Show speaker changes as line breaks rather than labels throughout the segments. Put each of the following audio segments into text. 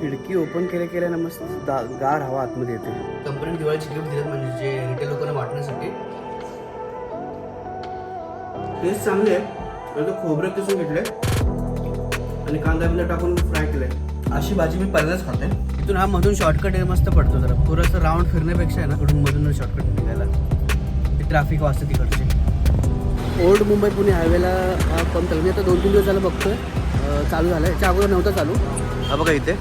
खिडकी ओपन केल्या ना मस्त गार हवा आतमध्ये येते. कंपनीने दिवाळीची गिफ्ट दिलेत म्हणजे जे रिटेल लोकांना वाटण्यासाठी. टेस्ट चांगली आहे. तो खोबरं किसून घेतलंय आणि कांदा बिंदा टाकून फ्राय केलंय. अशी भाजी मी पहिल्यांदाच खाते. इथून हा मधून शॉर्टकट आहे, मस्त पडतो जरा. थोडंसं राऊंड फिरण्यापेक्षा आहे ना कुठून मधून शॉर्टकट निघायला. ती ट्रॅफिक वाजते तिकडची. ओल्ड मुंबई पुणे हायवेला हा पंप चालू. मी आता 2-3 दिवस झाला बघतोय चालू झालं आहे. याच्या अगोदर नव्हतं चालू. हा बघा इथे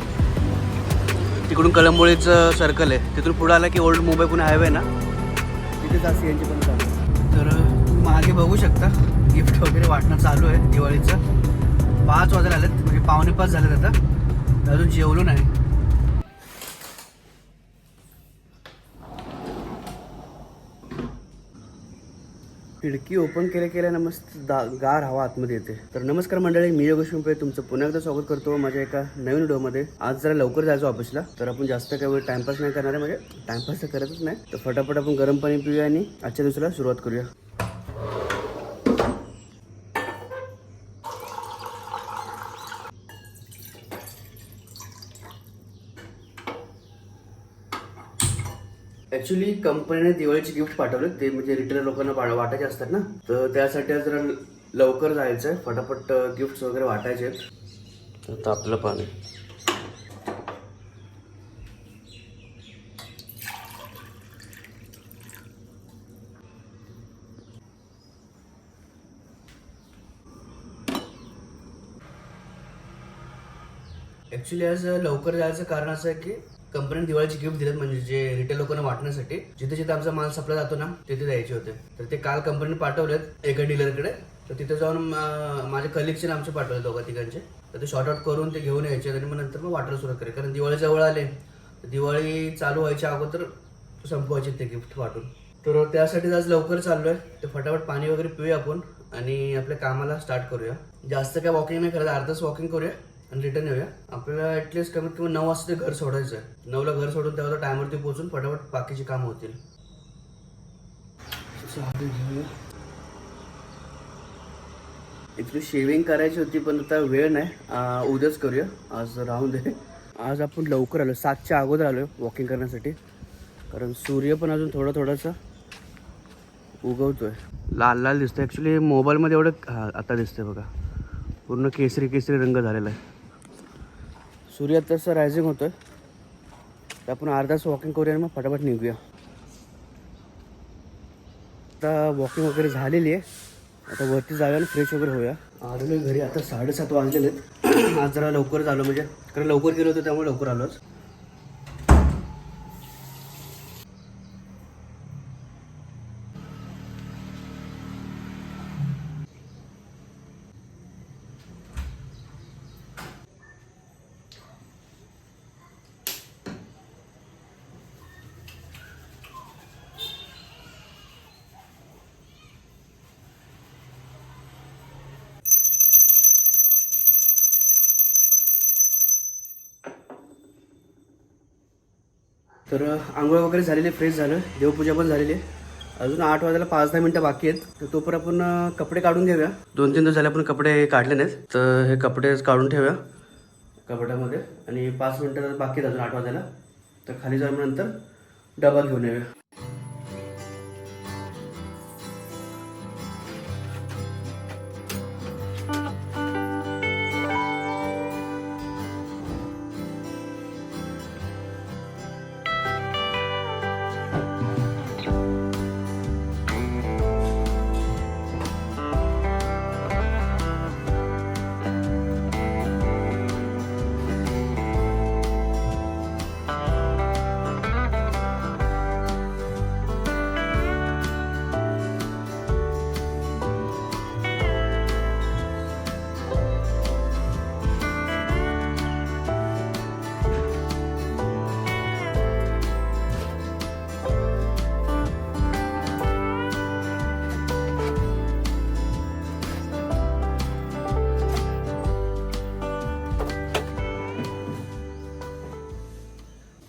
तिकडून कळंबोळीचं सर्कल आहे, तिथून पुढे आला की ओल्ड मुंबई पुणे हायवे ना, तिथे जा CNG पण चालू. तर मागे बघू शकता गिफ्ट वगैरे वाटणं चालू आहे दिवाळीचं. 5 वाजायला आलेत, म्हणजे 4:45 झालेत आता. अजून जेवलो नाही. खिडकी ओपन केल्या ना मस्त गार हवा आतमध्ये येते. तर नमस्कार मंडळी, मी योगेश पिंपळे तुमचं पुन्हा एकदा स्वागत करतो माझ्या एका नवीन व्हिडिओमध्ये. आज जरा लवकर जायचो ऑफिसला, तर आपण जास्त काही वेळ टाइमपास नाही करणार आहे. म्हणजे टाइमपास तर करतच नाही. तर फटाफट आपण गरम पाणी पिऊया आणि आजच्या दिवसाला सुरुवात करूया. ॲक्च्युली कंपनीने दिवाळीचे गिफ्ट पाठवले, ते म्हणजे रिटेलर लोकांना वाटायचे असतात ना, तर त्यासाठी आज जरा लवकर जायचं आहे. फटाफट गिफ्ट्स वगैरे वाटायचे आहेत. तर तापलं पाणी. ॲक्च्युली आज लवकर जायचं कारण असं आहे की कंपनीने दिवाळीचे गिफ्ट दिलेत म्हणजे जे रिटेल लोकांना वाटण्यासाठी. जिथे जिथे आमचा माल सप्लाय जातो ना तिथे द्यायचे होते. तर ते काल कंपनीने पाठवलेत एका डीलरकडे. तर तिथे जाऊन माझ्या कलिगचे आमचे पाठवले दोघा तिघांचे. तर ते शॉर्ट आउट करून ते घेऊन यायचे आणि मग नंतर मग वाटायला सुरुवात करेल. कारण दिवाळी जवळ आले, दिवाळी चालू व्हायच्या अगोदर संपवायचे ते गिफ्ट वाटून. तर त्यासाठी आज लवकर चाललोय. तर फटाफट पाणी वगैरे पिऊया आपण आणि आपल्या कामाला स्टार्ट करूया. जास्त काय वॉकिंग नाही करायचं, अर्धाच वॉकिंग करूया आणि रिटर्न येऊया. आपल्याला ॲटलिस्ट कमीत कमी 9 वाजता घर सोडायचं आहे. 9ला घर सोडून तेव्हा टायमवरती पोहोचून फटाफट बाकीची कामं होतील. इथली शेविंग करायची होती पण आता वेळ नाही, उद्याच करूया. आज राहून दे. आज आपण लवकर आलो, 7च्या अगोदर आलो वॉकिंग करण्यासाठी. कारण सूर्य पण अजून थोडासा उगवतोय. लाल लाल दिसतोय. ॲक्च्युली मोबाईलमध्ये एवढं आता दिसतंय बघा, पूर्ण केसरी केसरी रंग झालेला आहे. सूर्य तसं रायझिंग होतोय. तर आपण अर्धाच वॉकिंग करूया आणि मग फटाफट निघूया. आता वॉकिंग वगैरे झालेली आहे. आता वरती जाऊया आणि फ्रेश वगैरे होऊया. आलेलो घरी आता 7:30 वाजलेले आहेत. आज जरा लवकर झालो म्हणजे कारण लवकर गेलो होतो त्यामुळे लवकर आलोच. तर आंघोळ वगैरे झालेली, फ्रेश झालं, देवपूजा पण झालेली आहे. अजून 8 वाजायला 5-10 मिनटं बाकी आहेत. तर तोपर्यंत आपण कपडे काढून घेऊया. 2-3 दिवस झाले आपण कपडे काढले नाहीत, तर हे कपडे काढून ठेवूया कपड्यामध्ये. आणि 5 मिनटं बाकी आहेत अजून 8 वाजायला. तर खाली जाऊन नंतर डबा घेऊन येऊया.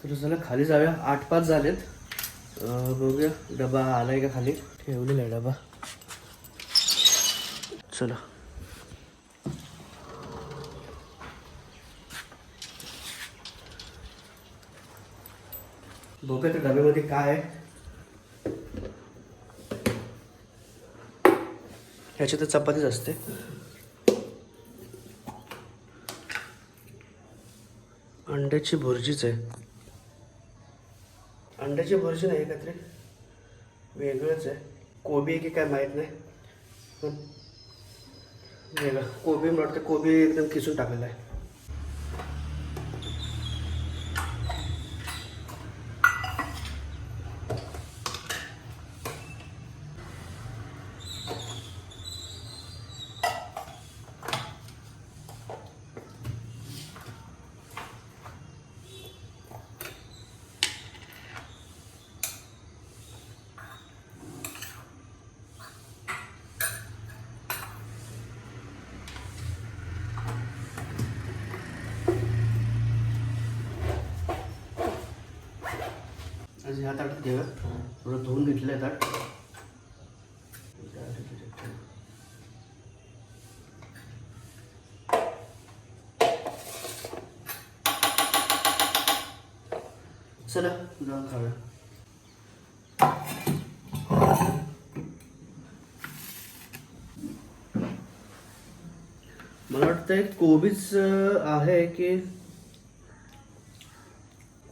तर चला खाली जाऊया. 8-5 झालेत. बघूया डबा आलाय का खाली. ठेवलेला आहे डबा. चला बघूया त्या डब्यामध्ये काय आहे. ह्याच्यात चपातीच असते. अंड्याची भुर्जीच आहे. अंड्याची भुर्जी नाही काहीतरी वेगळंच आहे. कोबी की काय माहीत नाही, पण वेगळं कोबी मला वाटतं. कोबी एकदम खिसून टाकलेला आहे. आणि ह्या ताटात घेऊया. थोडं धुवून घेतलं आहे ताट. चला जाऊन खाऊया. मला वाटतं कोबीच आहे की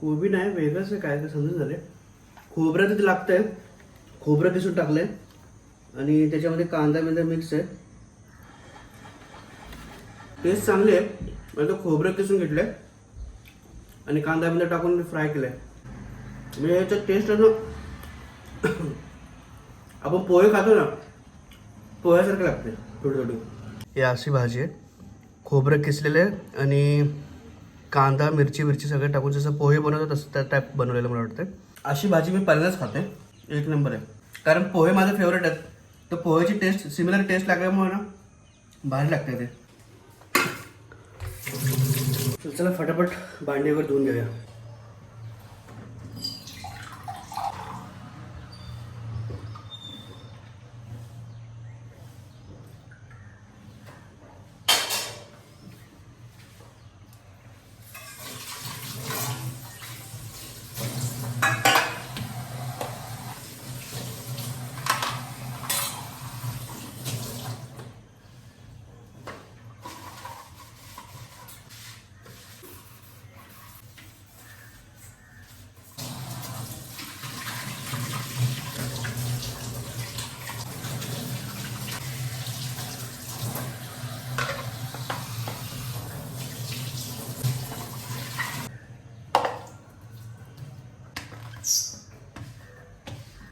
कोबी नाही, वेगळंच आहे. काय समजून झाले. खोबरं तिथे लागतंय. खोबरं किसून टाकलंय आणि त्याच्यामध्ये कांदा बिंदा मिक्स आहे. टेस्ट चांगली आहे. म्हणजे खोबरं किसून घेतलंय आणि कांदा बिंदा टाकून फ्राय केलंय. म्हणजे याच्यात टेस्ट आहे ना, आपण पोहे खातो ना, पोह्यासारखं लागते थोडी थोडी. ही अशी भाजी आहे. खोबरं किसलेलं आहे आणि कांदा मिरची सगळं टाकून जसं पोहे बनवतात तसं त्या टाईप बनवलेलं मला वाटतं. अशी भाजी मी पहिल्यांदाच खाते. एक नंबर आहे. कारण पोहे माझं फेवरेट आहेत. तर पोहेची टेस्ट सिमिलर टेस्ट लागल्यामुळे ना भारी लागते ते. चला फटाफट भांडी वगैरे धुवून घेऊया.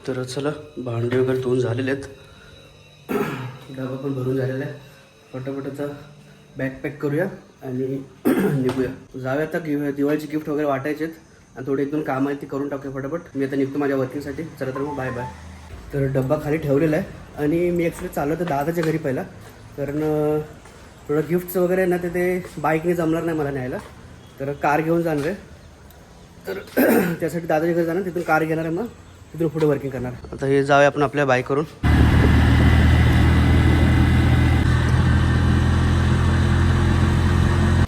तर चला भांडी वगैरे धुवून झालेले आहेत. डबा पण भरून झालेला आहे. फटाफट आता बॅग पॅक करूया आणि निघूया. जाऊया आता. दिवाळीची गिफ्ट वगैरे वाटायचे आहेत आणि थोडी 1-2 कामं आहेत ती करून टाकूया फटाफट. मी आता निघतो माझ्या वर्किंगसाठी. चला तर मग बाय बाय. तर डब्बा खाली ठेवलेला आहे आणि मी ॲक्च्युली चाललो होतो दादाच्या घरी पहिला. कारण थोडं गिफ्ट्स वगैरे ना ते बाईकने जमणार नाही मला न्यायला. तर कार घेऊन जाणार आहे. तर त्यासाठी दादाच्या घरी जाणार, तिथून कार घेणार आहे, मग तिथून पुढे वर्किंग करणार. आता हे जाऊया आपण आपल्या बाईकवरून.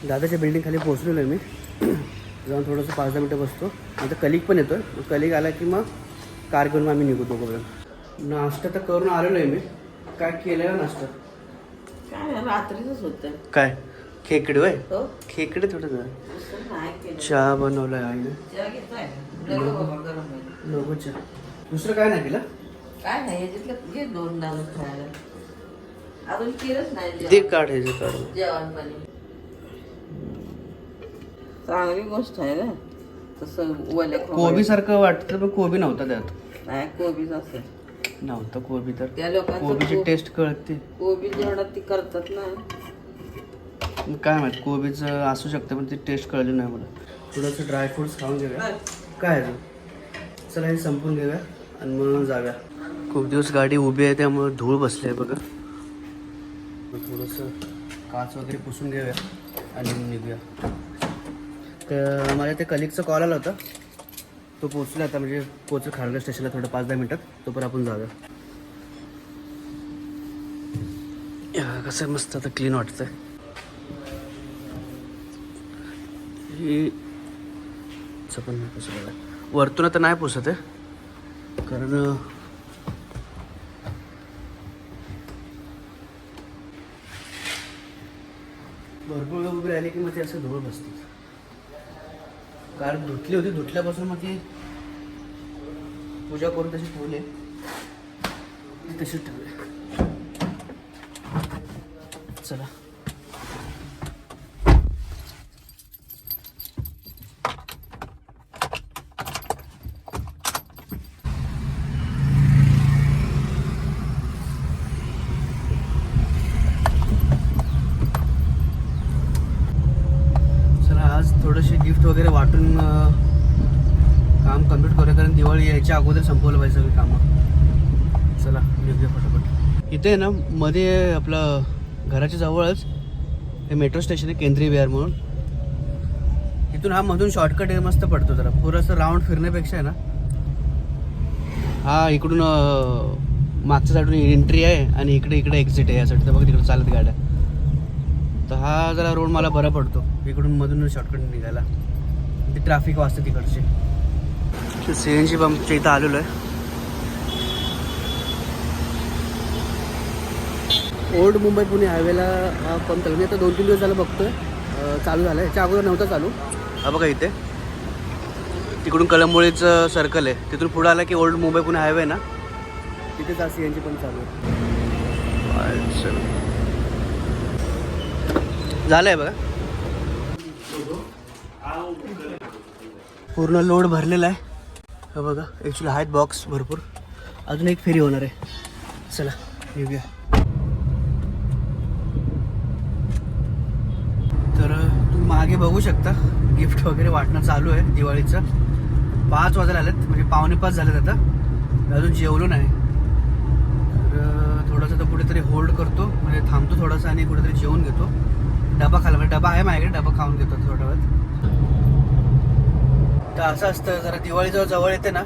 दादाच्या बिल्डिंग खाली पोहोचलेलो आहे मी. जाऊन थोडंसं 5-10 मिनटं बसतो. आता कलिग पण येतो आहे. कलिग आला की मग कार घेऊन आम्ही निघू दोघं. नाश्ता तर करून आलेलो आहे मी. काय केलेला नाश्ता?
काय रात्रीच होतं.
काय खेकडे होय? खेकडे थोडं चहा बनवलाय आईने. नको चहा. दुसरं काय नाही केलं?
काय नाही ह्याच्यातलं घे 2 दाणे खायला. अजून केलंच नाही.
ते काढ हे काढ.
जेवण पाणी चांगली गोष्ट आहे ना. तसं ओल्या
कोबी सारखं वाटतं पण कोबी नव्हता त्यात.
नाही कोबीच असेल.
नव्हतं कोबी. तर
त्या लोकांचं
कोबीची टेस्ट कळते.
कोबी जेवढा ती करतात ना.
काय माहित कोबीचं असू शकतं पण ती टेस्ट कळली नाही मला. थोडंसं ड्रायफ्रुट्स खाऊन घेऊया. काय चला हे संपून घेऊया आणि मग जाऊया. खूप दिवस गाडी उभी आहे त्यामुळे धूळ बसली आहे बघा. थोडंसं काच वगैरे पुसून घेऊया आणि निघूया. तर माझ्या ते कलिगचा कॉल आला होता. तो पोचला आता, म्हणजे पोचला खारघर स्टेशनला थोडं 5-10 मिनटात. तोपर्यंत आपण जाऊया. कसं मस्त आता क्लीन वाटतंय. ही चपन कसं बघा. वरतून आता नाही पुसत आहे, कारण भरपूर उभी राहिली की मग ते असं धूळ बसते. कार धुतली होती, धुतल्यापासून मग ती पूजा करून तशी ठेवली, तशीच ठेवली. चला आज थोडेसे गिफ्ट वगैरे वाटून काम कम्प्लीट करूया, कारण दिवाळी यायच्या अगोदर संपवलं पाहिजे सगळी कामं. चला निघूया फटाफट. इथे आहे ना मध्ये आपलं घराच्या जवळच हे मेट्रो स्टेशन आहे, केंद्रीय विहार म्हणून. इथून हा मधून शॉर्टकट आहे, मस्त पडतो जरा. पुरंसं राऊंड फिरण्यापेक्षा आहे ना, हा इकडून मागच्या साईडून एंट्री आहे आणि इकडे एक्झिट आहे. या साईड तर बघ तिकडे चालत गाड्या, तर हा जरा रोड मला बरा पडतो इकडून मधून शॉर्टकट निघायला. ती ट्रॅफिक वाजते तिकडची. CNG पंपच्या इथं आलेलो आहे. ओल्ड मुंबई पुणे हायवेला हा पंप चालू. मी आता 2-3 दिवस झालं बघतोय चालू झालं. याच्या अगोदर नव्हता चालू. हा बघा इथे तिकडून कळंबोळीचं सर्कल आहे, तिथून पुढं आला की ओल्ड मुंबई पुणे हायवे ना, तिथेच हा CNG पंप चालू आहे. झालं आहे बघा, पूर्ण लोड भरलेला आहे. हा बघा ॲक्च्युली आहेत बॉक्स भरपूर. अजून एक फेरी होणार आहे. चला येऊया. तर तुम्ही मागे बघू शकता गिफ्ट वगैरे वाटणं चालू आहे दिवाळीचं. 5 वाजायला आलेत, म्हणजे 4:45 झालेत आता. अजून जेवलो नाही, तर थोडंसं तर कुठेतरी होल्ड करतो, म्हणजे थांबतो थोडंसं आणि कुठेतरी जेवून घेतो. डबा खायला, म्हणजे डबा आहे माझ्याकडे, डबा खाऊन घेतो थोड्या वेळात. तर असं असतं, जरा दिवाळी जेव्हा जवळ येते ना,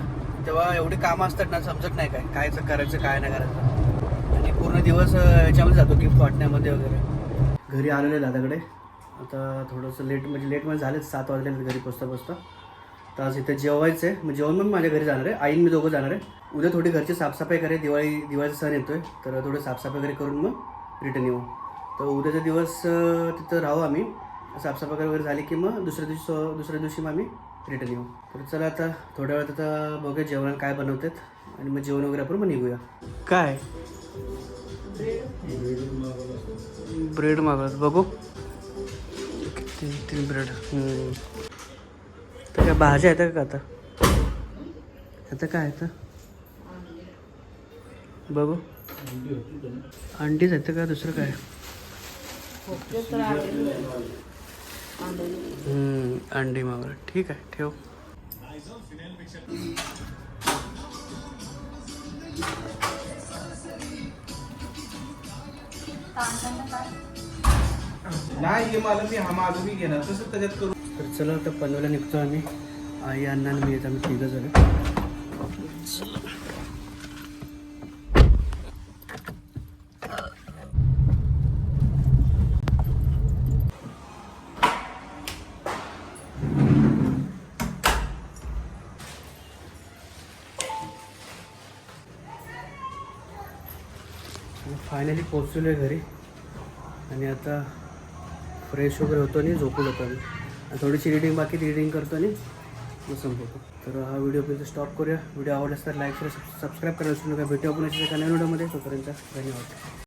तेव्हा एवढी कामं असतात ना, समजत नाही काय करायचं काय नाही करायचं. आणि पूर्ण दिवस याच्यामध्ये जातो गिफ्ट वाटण्यामध्ये वगैरे. घरी आलेले दादाकडे आता थोडंसं लेटमध्ये झालेच, 7 वाजले घरी पोचता. तर आज इथे जेवायचं आहे. मग जेवण मग माझ्या घरी जाणार आहे, आईन मी दोघं जाणार आहे. उद्या थोडी घरची साफसफाई करे, दिवाळीचा सण येतोय, तर थोडी साफसफाई वगैरे करून मग रिटर्न येऊ. तर उद्याचा दिवस तिथं राहू आम्ही. साफसफाई वगैरे झाली की मग दुसऱ्या दिवशी मग आम्ही रिटर्न येऊ. तर चला आता थोड्या वेळात आता बघूया जेवण काय बनवतात, आणि मग जेवण वगैरे आपण मग निघूया. काय ब्रेड मागवत बघू, 3 ब्रेड. तर काय भाज्या आहेत का आता काय आहे बघू. अंडीच आहेत का दुसरं काय? अंडी मागवलं, ठीक आहे ठेव.
नाही हे मला मी माझं मी घेणार तसं त्याच्यात करू.
तर चला आता पनवेलला निघतो आम्ही. आई, अण्णा आणि मी येत, आम्ही 3 जण. फायनली पोहोचलो आहे घरी, आणि आता फ्रेश वगैरे होतो आणि झोपून होतो आम्ही. थोडीशी रिडिंग बाकी, ती रिडिंग करतो आणि मग संपवतो. तर हा व्हिडिओ प्लीज स्टॉप करूया. व्हिडिओ आवडला तर लाईक, शेअर, सबस्क्राईब करायला विसरू नका. भेटू आपण याच्या नवीन व्हिडिओमध्ये. तोपर्यंत धन्यवाद.